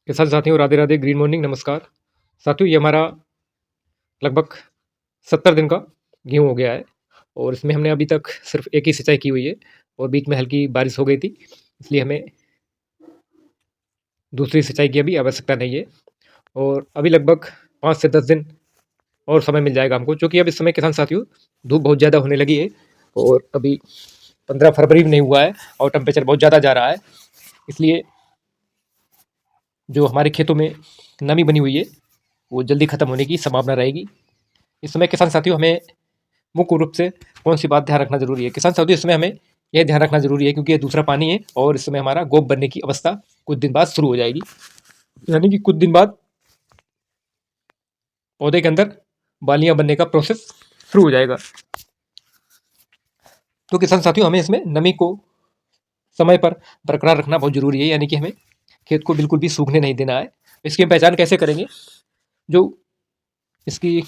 किसान साथियों, Radhe Radhe, green morning, नमस्कार। साथियों, ये हमारा लगभग 70 दिन का गेहूँ हो गया है और इसमें हमने अभी तक सिर्फ एक ही सिंचाई की हुई है और बीच में हल्की बारिश हो गई थी, इसलिए हमें दूसरी सिंचाई की अभी आवश्यकता नहीं है और अभी लगभग 5 से 10 दिन और समय मिल जाएगा हमको, क्योंकि अब इस समय किसान साथियों धूप बहुत ज़्यादा होने लगी है और अभी 15 फरवरी भी नहीं हुआ है और टेम्परेचर बहुत ज़्यादा जा रहा है। इसलिए जो हमारे खेतों में नमी बनी हुई है, वो जल्दी ख़त्म होने की संभावना रहेगी। इस समय किसान साथियों हमें मुख्य रूप से कौन सी बात ध्यान रखना जरूरी है? किसान साथियों, इसमें हमें यह ध्यान रखना जरूरी है क्योंकि ये दूसरा पानी है और इस समय हमारा गोप बनने की अवस्था कुछ दिन बाद शुरू हो जाएगी। यानी कि कुछ दिन बाद पौधे के अंदर बालियां बनने का प्रोसेस शुरू हो जाएगा। तो किसान साथियों, हमें इसमें नमी को समय पर बरकरार रखना बहुत जरूरी है, यानी कि हमें खेत को बिल्कुल भी सूखने नहीं देना है। इसकी हम पहचान कैसे करेंगे? जो इसकी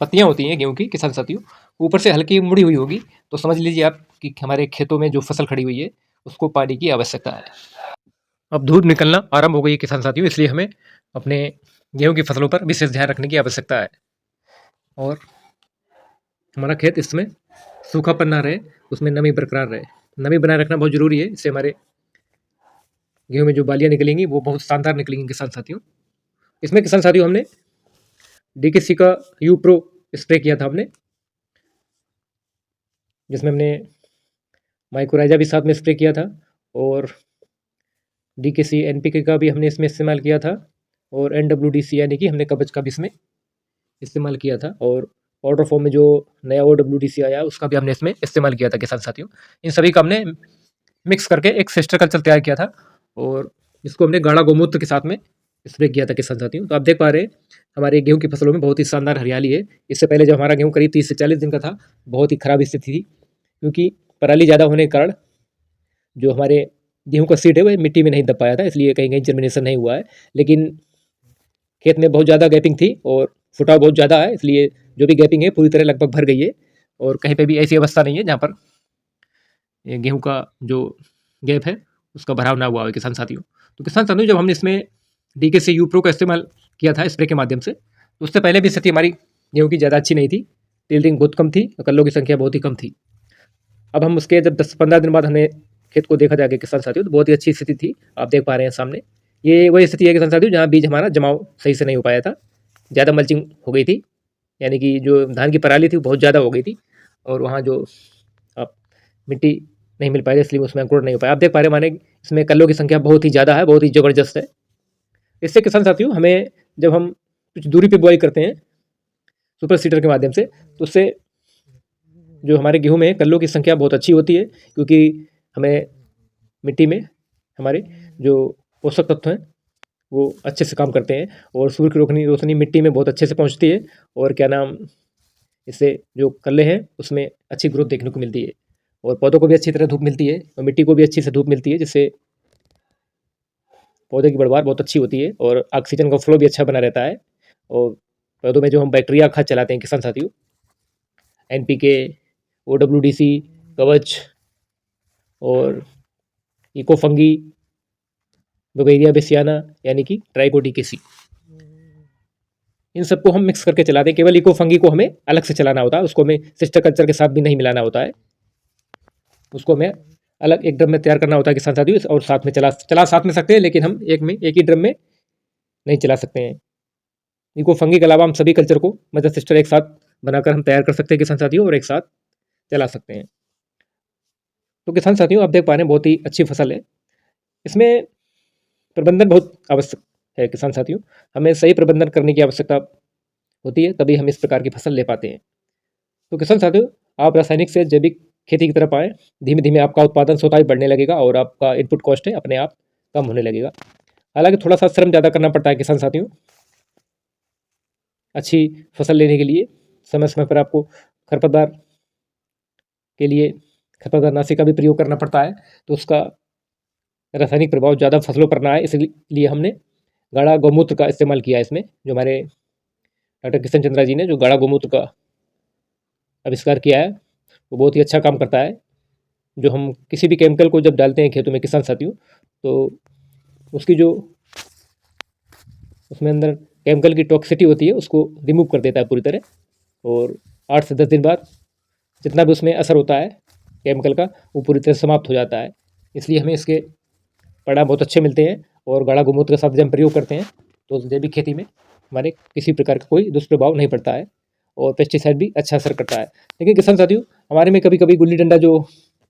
पत्तियां होती हैं गेहूं की, किसान साथियों, ऊपर से हल्की मुड़ी हुई होगी, तो समझ लीजिए आप कि हमारे खेतों में जो फसल खड़ी हुई है उसको पानी की आवश्यकता है। अब धूप निकलना आरंभ हो गई है किसान साथियों, इसलिए हमें अपने गेहूं की फसलों पर विशेष ध्यान रखने की आवश्यकता है और हमारा खेत इसमें सूखापन ना रहे, उसमें नमी बरकरार रहे। नमी बनाए रखना बहुत जरूरी है, इससे हमारे गेहूं में जो बालियां निकलेंगी वो बहुत शानदार निकलेंगी किसान साथियों। इसमें किसान साथियों हमने डीकेसी का यू प्रो स्प्रे किया था हमने, जिसमें हमने माइक्रोराइजा भी साथ में स्प्रे किया था और डीकेसी एनपीके का भी हमने इसमें इस्तेमाल किया था और एनडब्ल्यूडीसी यानी कि हमने कवच का भी इसमें इस्तेमाल किया था और पाउडर फॉर्म में जो नया ओडब्ल्यूडीसी आया उसका भी हमने इसमें इस्तेमाल किया था किसान साथियों। इन सभी का हमने मिक्स करके एक सिस्टर कल्चर तैयार किया था और इसको हमने गाढ़ा गौमूत्र के साथ में स्प्रे किया था किसान साथियों। तो आप देख पा रहे हैं हमारे गेहूं की फसलों में बहुत ही शानदार हरियाली है। इससे पहले जब हमारा गेहूं करीब 30 से 40 दिन का था, बहुत ही खराब स्थिति थी, क्योंकि पराली ज़्यादा होने के कारण जो हमारे गेहूं का सीड है वो मिट्टी में नहीं दब पाया था, इसलिए कहीं कहीं जर्मिनेशन नहीं हुआ है। लेकिन खेत में बहुत ज़्यादा गैपिंग थी और फुटाव बहुत ज़्यादा है, इसलिए जो भी गैपिंग है पूरी तरह लगभग भर गई है और कहीं पे भी ऐसी अवस्था नहीं है जहाँ पर ये गेहूं का जो गैप है उसका भराव ना हुआ हो किसान साथियों। तो किसान साथियों, जब हमने इसमें डीकेसी यू प्रो का इस्तेमाल किया था स्प्रे के माध्यम से, तो उससे पहले भी स्थिति हमारी गेहूं की ज़्यादा अच्छी नहीं थी, टिल्टिंग बहुत कम थी और कल्लों की संख्या बहुत ही कम थी। अब हम उसके जब 10-15 दिन बाद हमने खेत को देखा जाके किसान साथियों, तो बहुत ही अच्छी स्थिति थी। आप देख पा रहे हैं सामने, ये वही स्थिति है किसान साथियों जहाँ बीज हमारा जमाव सही से नहीं हो पाया था, ज़्यादा मल्चिंग हो गई थी, यानी कि जो धान की पराली थी वो बहुत ज़्यादा हो गई थी और वहाँ जो आप मिट्टी नहीं मिल पाई, इसलिए उसमें अंकुरण नहीं हो पाया। आप देख पा रहे हैं माने इसमें कल्लों की संख्या बहुत ही ज़्यादा है, बहुत ही ज़बरदस्त है। इससे किसान साथियों हमें जब हम कुछ दूरी पे बुआई करते हैं सुपर सीडर के माध्यम से, तो उससे जो हमारे गेहूं में कल्लों की संख्या बहुत अच्छी होती है, क्योंकि हमें मिट्टी में हमारे जो पोषक तत्व हैं वो अच्छे से काम करते हैं और सूर्य की रोशनी रोशनी मिट्टी में बहुत अच्छे से पहुंचती है और क्या नाम, इससे जो कल्ले हैं उसमें अच्छी ग्रोथ देखने को मिलती है और पौधों को भी अच्छी तरह धूप मिलती है और मिट्टी को भी अच्छी से धूप मिलती है, जिससे पौधे की बढ़वार बहुत अच्छी होती है और ऑक्सीजन का फ्लो भी अच्छा बना रहता है। और पौधों में जो हम बैक्टीरिया खाद चलाते हैं किसान साथियों, एनपीके, ओडब्ल्यूडीसी, कवच और इको फंगी, बवेरिया बेसियाना यानी कि ट्राइकोडीकेसी, इन सबको हम मिक्स करके चलाते हैं। केवल इको फंगी को हमें अलग से चलाना होता है, उसको हमें सिस्टर कल्चर के साथ भी नहीं मिलाना होता है, उसको हमें अलग एक ड्रम में तैयार करना होता है किसान साथियों, और साथ में चला साथ में सकते हैं, लेकिन हम एक ही ड्रम में नहीं चला सकते हैं। इको फंगी के अलावा हम सभी कल्चर को मदर सिस्टर एक साथ बनाकर हम तैयार कर सकते हैं किसान साथियों और एक साथ चला सकते हैं। तो किसान साथियों, आप देख पा रहे हैं बहुत ही अच्छी फसल है। इसमें प्रबंधन बहुत आवश्यक है किसान साथियों, हमें सही प्रबंधन करने की आवश्यकता होती है, तभी हम इस प्रकार की फसल ले पाते हैं। तो किसान साथियों, आप रासायनिक से जैविक खेती की तरफ आएँ, धीमे धीमे आपका उत्पादन स्वतः ही बढ़ने लगेगा और आपका इनपुट कॉस्ट है अपने आप कम होने लगेगा। हालांकि थोड़ा सा श्रम ज़्यादा करना पड़ता है किसान साथियों, अच्छी फसल लेने के लिए समय समय पर आपको खरपतवार के लिए खरपतवारनाशी का भी प्रयोग करना पड़ता है, तो उसका रासायनिक प्रभाव ज़्यादा फसलों पर ना आए, इसलिए हमने गाढ़ा गौमूत्र का इस्तेमाल किया है इसमें। जो हमारे डॉक्टर किशन चंद्रा जी ने जो गाढ़ा गौमूत्र का आविष्कार किया है वो बहुत ही अच्छा काम करता है। जो हम किसी भी केमिकल को जब डालते हैं खेतों में किसान साथियों, तो उसकी जो उसमें अंदर केमिकल की टॉक्सिसिटी होती है उसको रिमूव कर देता है पूरी तरह, और 8 से 10 दिन बाद जितना भी उसमें असर होता है केमिकल का वो पूरी तरह समाप्त हो जाता है। इसलिए हमें इसके परिणाम बहुत अच्छे मिलते हैं, और गाढ़ा गोमूत्र का साथ जब हम प्रयोग करते हैं तो जैविक खेती में हमारे किसी प्रकार का कोई दुष्प्रभाव नहीं पड़ता है, और पेस्टिसाइड भी अच्छा असर करता है। लेकिन किसान साथियों, हमारे में कभी कभी गुल्ली डंडा जो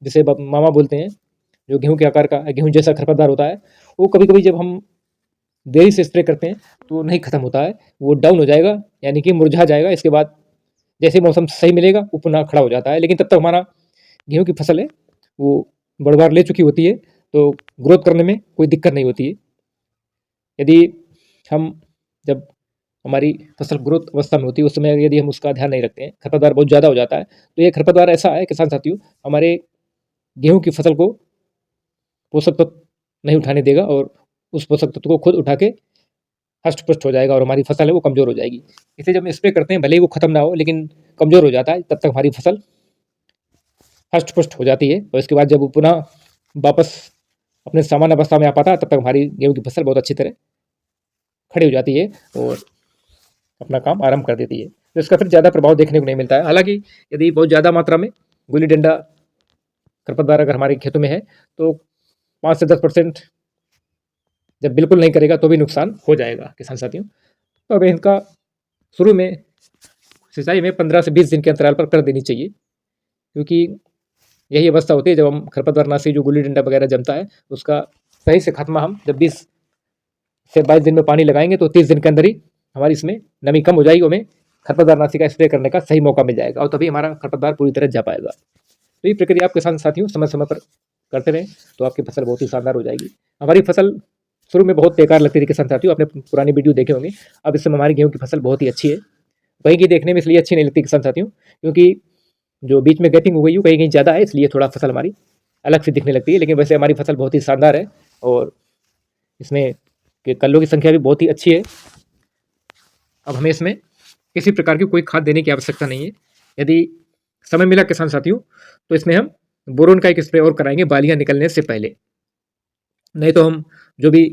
जिसे मामा बोलते हैं, जो गेहूं के आकार का गेहूं जैसा खरपतवार होता है, वो कभी कभी जब हम देरी से स्प्रे करते हैं तो नहीं खत्म होता है, वो डाउन हो जाएगा, यानी कि मुरझा जाएगा। इसके बाद जैसे मौसम सही मिलेगा वो पुनः खड़ा हो जाता है, लेकिन तब तक हमारा गेहूं की फसल है वो बढ़वार ले चुकी होती है, तो ग्रोथ करने में कोई दिक्कत नहीं होती है। यदि हम जब हमारी फसल ग्रोथ अवस्था में होती है उस समय यदि हम उसका ध्यान नहीं रखते हैं, खरपतवार बहुत ज़्यादा हो जाता है, तो ये खरपतवार ऐसा है किसान साथियों, हमारे गेहूं की फसल को पोषक तत्व नहीं उठाने देगा, और उस पोषक तत्व को खुद उठा के हष्ट पुष्ट हो जाएगा, और हमारी फसल है वो कमज़ोर हो जाएगी। इसलिए जब हम स्प्रे करते हैं भले ही वो खत्म ना हो, लेकिन कमज़ोर हो जाता है, तब तक हमारी फसल हष्ट पुष्ट हो जाती है, और इसके बाद जब वो पुनः वापस अपने सामान्य अवस्था में आ पाता है, तब तक हमारी गेहूं की फसल बहुत अच्छी तरह खड़ी हो जाती है और अपना काम आरंभ कर देती है। तो इसका फिर ज़्यादा प्रभाव देखने को नहीं मिलता है। हालांकि यदि बहुत ज़्यादा मात्रा में गुल्ली डंडा खरपतवार अगर हमारे खेतों में है तो 5 से 10% जब बिल्कुल नहीं करेगा तो भी नुकसान हो जाएगा किसान साथियों। तो अब इनका शुरू में सिंचाई में 15 से 20 दिन के अंतराल पर कर देनी चाहिए, क्योंकि यही अवस्था होती है जब हम खरपतवारनाशी जो गुल्ली डंडा वगैरह जमता है उसका सही से खात्मा हम जब 20 से 22 दिन में पानी लगाएंगे तो 30 दिन के अंदर ही हमारी इसमें नमी कम हो जाएगी, हमें खरपतवारनाशी का स्प्रे करने का सही मौका मिल जाएगा, और तभी हमारा खरपतवार पूरी तरह जा पाएगा। तो ये प्रक्रिया आप किसान साथियों समय समय पर करते रहें तो आपकी फसल बहुत ही शानदार हो जाएगी। हमारी फसल शुरू में बहुत बेकार लगती थी किसान साथियों, आपने पुरानी वीडियो देखे होंगे। अब इस समय हमारी गेहूं की फसल बहुत ही अच्छी है। कहीं की देखने में इसलिए अच्छी नहीं लगती किसान साथियों, क्योंकि जो बीच में गैपिंग हो गई है कहीं कहीं ज़्यादा है, इसलिए थोड़ा फसल हमारी अलग से दिखने लगती है। लेकिन वैसे हमारी फसल बहुत ही शानदार है, और इसमें के कल्लों की संख्या भी बहुत ही अच्छी है। अब हमें इसमें किसी प्रकार की कोई खाद देने की आवश्यकता नहीं है। यदि समय मिला किसान साथियों तो इसमें हम बोरोन का एक स्प्रे और कराएंगे बालियाँ निकलने से पहले। नहीं तो हम जो भी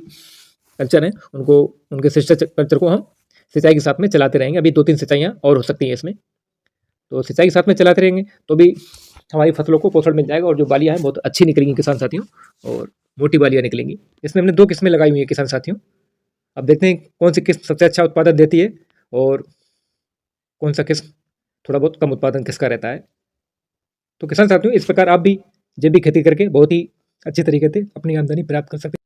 कल्चर हैं उनको उनके सिस्टर कल्चर को हम सिंचाई के साथ में चलाते रहेंगे। अभी 2-3 सिंचाइयाँ और हो सकती हैं इसमें, तो सिंचाई के साथ में चलाते रहेंगे तो भी हमारी फसलों को पोषण मिल जाएगा, और जो बालियाँ हैं बहुत अच्छी निकलेंगी किसान साथियों, और मोटी बालियाँ निकलेंगी। इसमें हमने 2 किस्में लगाई हुई हैं किसान साथियों। अब देखते हैं कौन सी किस्म सबसे अच्छा उत्पादन देती है, और कौन सा किस्म थोड़ा बहुत कम उत्पादन किसका रहता है। तो किसान साथियों, इस प्रकार आप भी जैविक खेती करके बहुत ही अच्छे तरीके से अपनी आमदनी प्राप्त कर सकते हैं।